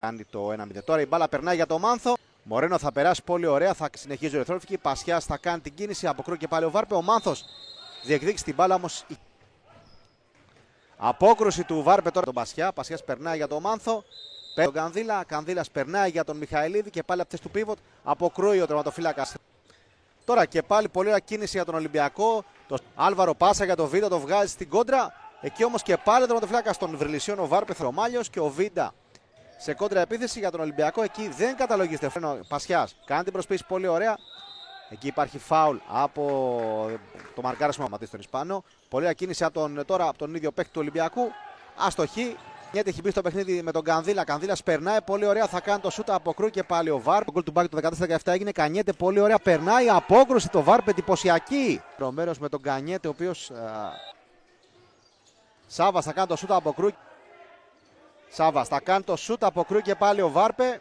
Κάνει το 1-0. Τώρα η μπάλα περνάει για το Μάνθο. Μορένο θα περάσει πολύ ωραία. Θα συνεχίζει ο Ερυθρόλευκη. Πασιάς θα κάνει την κίνηση. Αποκρούει και πάλι ο Βάρπε. Ο Μάνθος διεκδίκησε την μπάλα όμως. Απόκρουση του Βάρπε τώρα τον Πασιά. Πασιάς περνάει για τον Μάνθο. Παίρνει τον Κανδύλα. Κανδύλας περνάει για τον Μιχαηλίδη και πάλι από θέση του πίβοτ. Αποκρούει ο τερματοφύλακας. Τώρα και πάλι πολύ ωραία κίνηση για τον Ολυμπιακό. Το Άλβαρο πάσα για τον Βίντα. Το βγάζει στην κόντρα. Εκεί όμως και πάλι ο τερματοφύλακας των Βρυλισιών ο Βάρπε Θρομάλιος και ο Βίντα. Σε κόντρα επίθεση για τον Ολυμπιακό, εκεί δεν καταλογίζεται. Πασιάς κάνει την προσποίηση πολύ ωραία. Εκεί υπάρχει φάουλ από το μαρκάρισμα στον Ισπανό. Πολύ ακίνηση από τον ίδιο παίκτη του Ολυμπιακού. Αστοχή. Γιατί έχει μπει στο παιχνίδι με τον Κανδύλα. Κανδύλας περνάει πολύ ωραία. Θα κάνει το σούτα αποκρούει και πάλι ο Βάρπ. Το γκολ του Μπάκη το 14-17 έγινε. Κανιέται πολύ ωραία. Περνάει απόκρουση το Βάρπ. Εντυπωσιακή. Ρομέρος με τον Κανιέται, ο οποίος. Σάβας θα κάνει το σούτα αποκρούει. Σάβας θα κάνει το σούτ, αποκρούει και πάλι ο Βάρπε.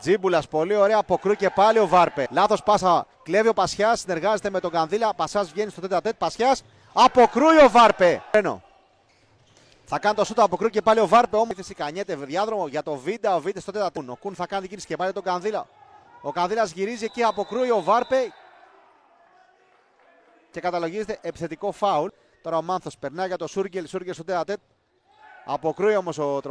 Τζίμπουλας πολύ ωραία, αποκρούει και πάλι ο Βάρπε. Λάθος πάσα, κλέβει ο Πασιάς, συνεργάζεται με τον Κανδύλα. Πασιάς βγαίνει στο τέτα-τέτ, Πασιάς, αποκρούει ο Βάρπε. Θα κάνει το σούτ, αποκρούει και πάλι ο Βάρπε. Όμως η Κανιέται διάδρομο για το Βίντα, ο Βίντα στο τέτα-τέτ. Ο Κουν θα κάνει την κίνηση και πάλι τον Κανδύλα. Ο Κανδύλας γυρίζει εκεί, αποκρούει ο Βάρπε. Και καταλογίζεται επιθετικό φάουλ. Τώρα ο Μάνθος περνάει για το Σούργελ στο τέτα-τέτ. Αποκρούει όμως ο